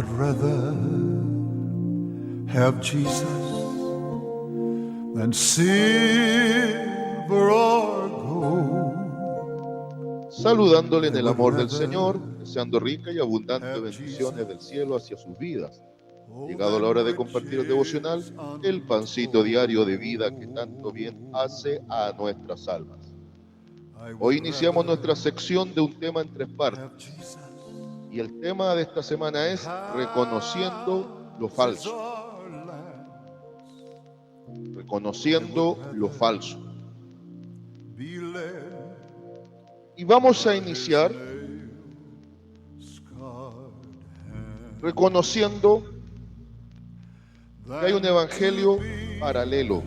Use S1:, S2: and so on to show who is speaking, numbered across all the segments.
S1: I'd rather have Jesus than silver or gold.
S2: Saludándole en el amor del Señor, deseando rica y abundante bendiciones del cielo hacia sus vidas. Llegado la hora de compartir el devocional, el pancito diario de vida que tanto bien hace a nuestras almas. Hoy iniciamos nuestra sección de un tema en 3 partes. Y el tema de esta semana es reconociendo lo falso. Reconociendo lo falso. Y vamos a iniciar reconociendo que hay un evangelio paralelo.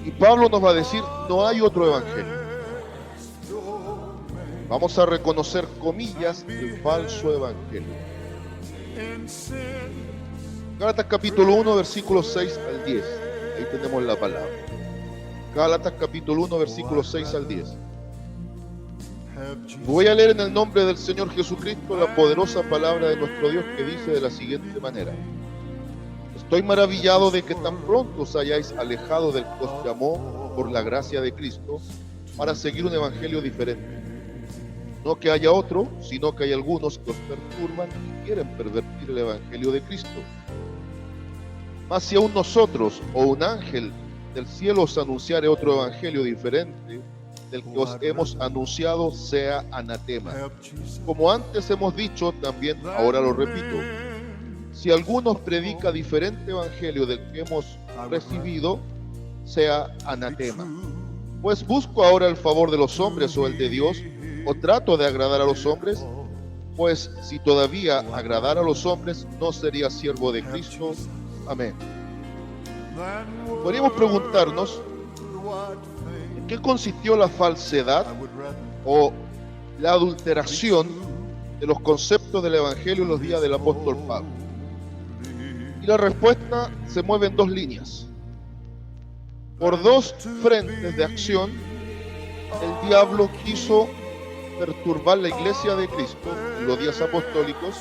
S2: Y Pablo nos va a decir, no hay otro evangelio. Vamos a reconocer, comillas, el falso evangelio. Gálatas capítulo 1, versículos 6 al 10. Ahí tenemos la palabra. Gálatas capítulo 1, versículos 6 al 10. Voy a leer en el nombre del Señor Jesucristo la poderosa palabra de nuestro Dios que dice de la siguiente manera: estoy maravillado de que tan pronto os hayáis alejado del que os llamó por la gracia de Cristo para seguir un evangelio diferente. No que haya otro, sino que hay algunos que os perturban y quieren pervertir el evangelio de Cristo. Mas si aún nosotros o un ángel del cielo os anunciare otro evangelio diferente del que os hemos anunciado, sea anatema. Como antes hemos dicho, también ahora lo repito: si alguno os predica diferente evangelio del que hemos recibido, sea anatema. Pues busco ahora el favor de los hombres o el de Dios, o trato de agradar a los hombres. Pues si todavía agradara a los hombres, no sería siervo de Cristo. Amén. Podríamos preguntarnos, ¿en qué consistió la falsedad o la adulteración de los conceptos del evangelio en los días del apóstol Pablo? Y la respuesta se mueve en 2 líneas. Por 2 frentes de acción, el diablo quiso perturbar la iglesia de Cristo en los días apostólicos,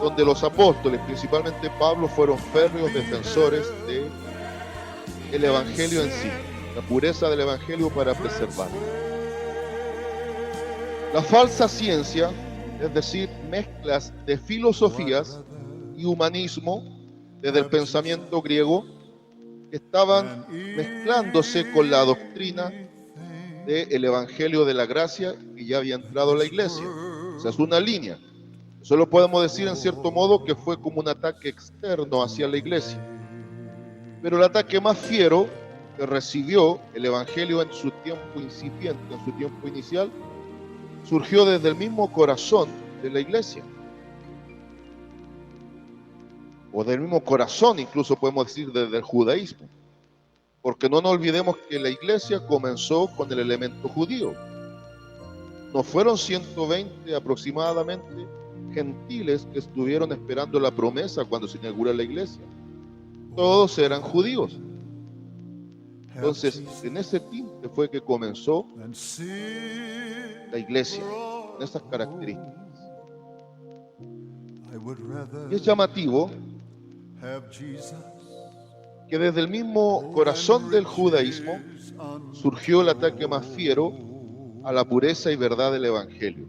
S2: donde los apóstoles, principalmente Pablo, fueron férreos defensores del evangelio en sí, la pureza del evangelio para preservarlo. La falsa ciencia, es decir, mezclas de filosofías y humanismo desde el pensamiento griego, estaban mezclándose con la doctrina del evangelio de la gracia que ya había entrado a la iglesia. O sea, es una línea. Solo podemos decir en cierto modo que fue como un ataque externo hacia la iglesia. Pero el ataque más fiero que recibió el evangelio en su tiempo incipiente, en su tiempo inicial, surgió desde el mismo corazón de la iglesia. O del mismo corazón, incluso podemos decir desde el judaísmo. Porque no nos olvidemos que la iglesia comenzó con el elemento judío. No fueron 120 aproximadamente gentiles que estuvieron esperando la promesa cuando se inaugura la iglesia. Todos eran judíos. Entonces, en ese tinte fue que comenzó la iglesia, en esas características. Y es llamativo que desde el mismo corazón del judaísmo surgió el ataque más fiero a la pureza y verdad del evangelio,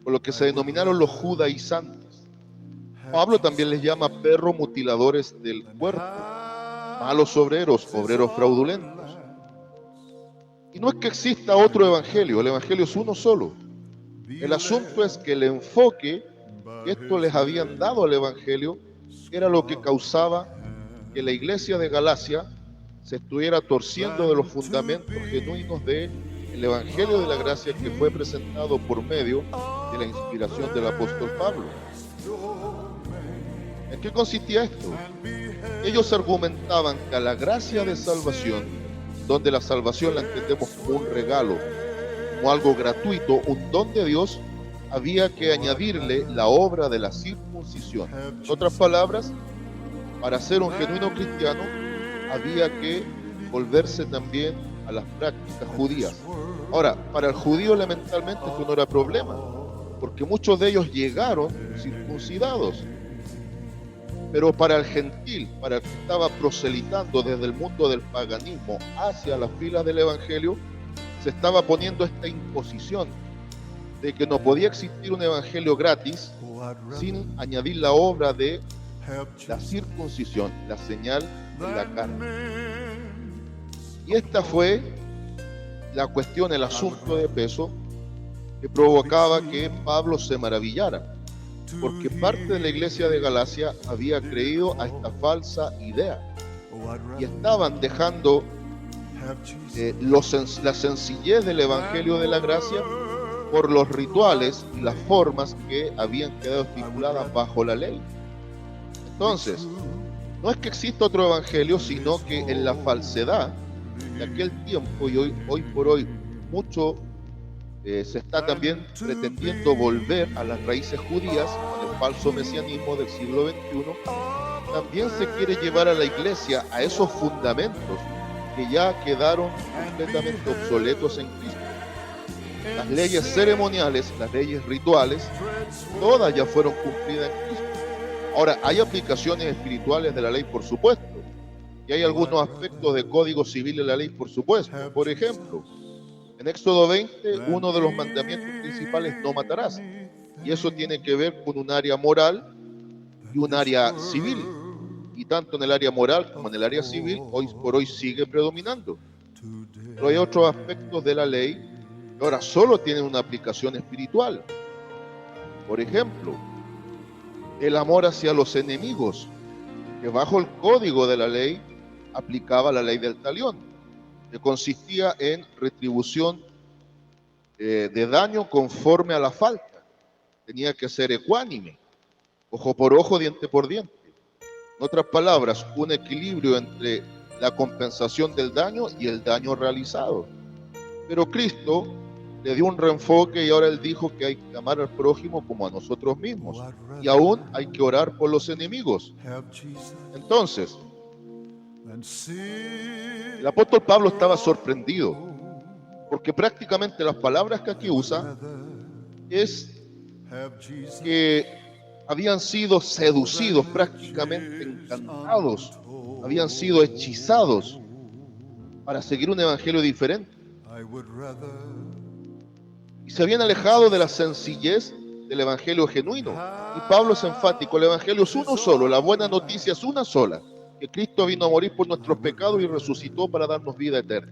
S2: por lo que se denominaron los judaizantes. Pablo también les llama perros mutiladores del cuerpo, malos obreros, obreros fraudulentos. Y no es que exista otro evangelio, el evangelio es uno solo. El asunto es que el enfoque que estos les habían dado al evangelio era lo que causaba que la iglesia de Galacia se estuviera torciendo de los fundamentos genuinos del evangelio de la gracia que fue presentado por medio de la inspiración del apóstol Pablo. ¿En qué consistía esto? Ellos argumentaban que a la gracia de salvación, donde la salvación la entendemos como un regalo, como algo gratuito, un don de Dios, había que añadirle la obra de la circuncisión. En otras palabras, para ser un genuino cristiano, había que volverse también a las prácticas judías. Ahora, para el judío elementalmente esto no era problema, porque muchos de ellos llegaron circuncidados. Pero para el gentil, para el que estaba proselitando desde el mundo del paganismo hacia las filas del evangelio, se estaba poniendo esta imposición de que no podía existir un evangelio gratis sin añadir la obra de la circuncisión, la señal en la carne. Y esta fue la cuestión, el asunto de peso que provocaba que Pablo se maravillara, porque parte de la iglesia de Galacia había creído a esta falsa idea y estaban dejando la sencillez del evangelio de la gracia por los rituales y las formas que habían quedado estipuladas bajo la ley. Entonces, no es que exista otro evangelio, sino que en la falsedad de aquel tiempo, y hoy por hoy mucho se está también pretendiendo volver a las raíces judías con el falso mesianismo del siglo XXI. También se quiere llevar a la iglesia a esos fundamentos que ya quedaron completamente obsoletos en Cristo. Las leyes ceremoniales, las leyes rituales, todas ya fueron cumplidas en Cristo. Ahora, hay aplicaciones espirituales de la ley, por supuesto, y hay algunos aspectos de código civil de la ley, por supuesto. Por ejemplo, en Éxodo 20, uno de los mandamientos principales, no matarás. Y eso tiene que ver con un área moral y un área civil. Y tanto en el área moral como en el área civil, hoy por hoy sigue predominando. Pero hay otros aspectos de la ley que ahora solo tienen una aplicación espiritual. Por ejemplo, el amor hacia los enemigos, que bajo el código de la ley aplicaba la ley del talión, que consistía en retribución de daño conforme a la falta. Tenía que ser ecuánime, ojo por ojo, diente por diente. En otras palabras, un equilibrio entre la compensación del daño y el daño realizado. Pero Cristo le dio un reenfoque y ahora él dijo que hay que amar al prójimo como a nosotros mismos. Y aún hay que orar por los enemigos. Entonces, el apóstol Pablo estaba sorprendido, porque prácticamente las palabras que aquí usa es que habían sido seducidos, prácticamente encantados, habían sido hechizados para seguir un evangelio diferente. Y se habían alejado de la sencillez del evangelio genuino. Y Pablo es enfático: el evangelio es uno solo, la buena noticia es una sola, que Cristo vino a morir por nuestros pecados y resucitó para darnos vida eterna.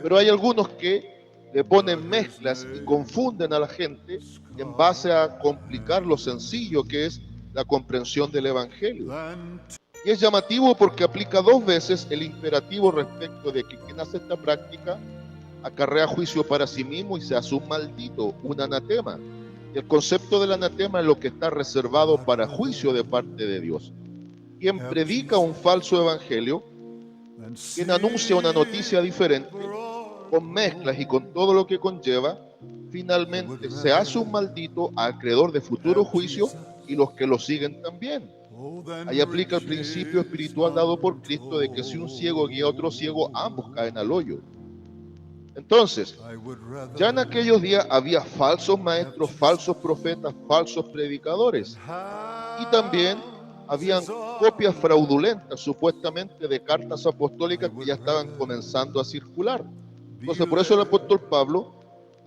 S2: Pero hay algunos que le ponen mezclas y confunden a la gente en base a complicar lo sencillo que es la comprensión del evangelio. Y es llamativo porque aplica dos veces el imperativo respecto de que quien hace esta práctica acarrea juicio para sí mismo y se hace un maldito, un anatema. Y el concepto del anatema es lo que está reservado para juicio de parte de Dios. Quien predica un falso evangelio, quien anuncia una noticia diferente, con mezclas y con todo lo que conlleva, finalmente se hace un maldito, acreedor de futuro juicio, y los que lo siguen también. Ahí aplica el principio espiritual dado por Cristo de que si un ciego guía a otro ciego, ambos caen al hoyo. Entonces, ya en aquellos días había falsos maestros, falsos profetas, falsos predicadores, y también habían copias fraudulentas supuestamente de cartas apostólicas que ya estaban comenzando a circular. Entonces, por eso el apóstol Pablo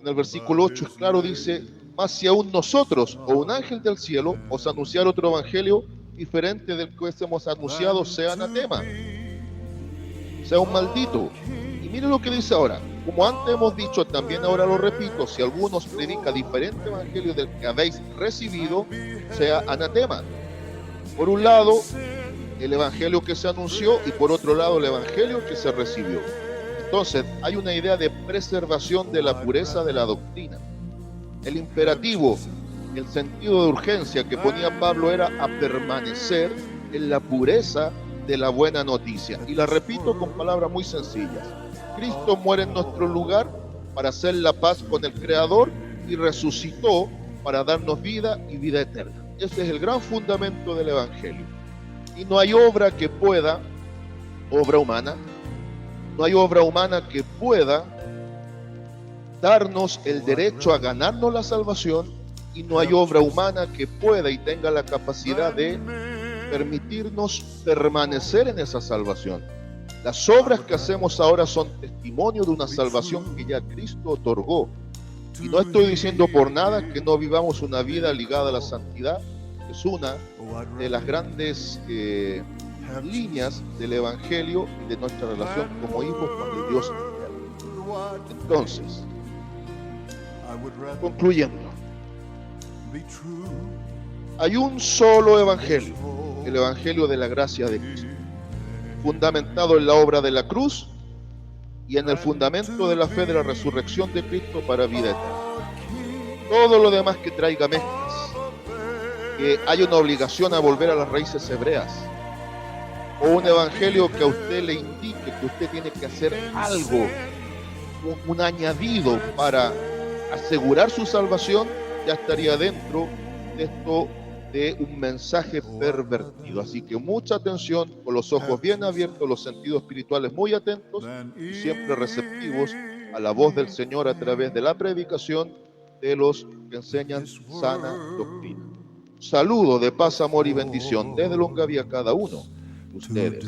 S2: en el versículo 8 es claro, dice: mas si aún nosotros o un ángel del cielo os anunciar otro evangelio diferente del que hemos anunciado, sea anatema, sea un maldito. Y mire lo que dice ahora: como antes hemos dicho, también ahora lo repito, si alguno os predica diferente evangelio del que habéis recibido, sea anatema. Por un lado, el evangelio que se anunció, y por otro lado, el evangelio que se recibió. Entonces, hay una idea de preservación de la pureza de la doctrina. El imperativo, el sentido de urgencia que ponía Pablo era a permanecer en la pureza de la buena noticia. Y la repito con palabras muy sencillas: Cristo muere en nuestro lugar para hacer la paz con el Creador y resucitó para darnos vida y vida eterna. Ese es el gran fundamento del Evangelio. Y no hay obra que pueda, obra humana, no hay obra humana que pueda darnos el derecho a ganarnos la salvación y no hay obra humana que pueda y tenga la capacidad de permitirnos permanecer en esa salvación. Las obras que hacemos ahora son testimonio de una salvación que ya Cristo otorgó. Y no estoy diciendo por nada que no vivamos una vida ligada a la santidad. Es una de las grandes líneas del Evangelio y de nuestra relación como hijos con el Dios eterno. Entonces, concluyendo, hay un solo Evangelio, el Evangelio de la gracia de Cristo, fundamentado en la obra de la cruz y en el fundamento de la fe de la resurrección de Cristo para vida eterna. Todo lo demás que traiga mezclas, que haya una obligación a volver a las raíces hebreas, o un evangelio que a usted le indique que usted tiene que hacer algo, un añadido para asegurar su salvación, ya estaría dentro de esto de un mensaje pervertido. Así que mucha atención, con los ojos bien abiertos, los sentidos espirituales muy atentos y siempre receptivos a la voz del Señor a través de la predicación de los que enseñan sana doctrina. Saludo de paz, amor y bendición desde Longaví a cada uno de ustedes.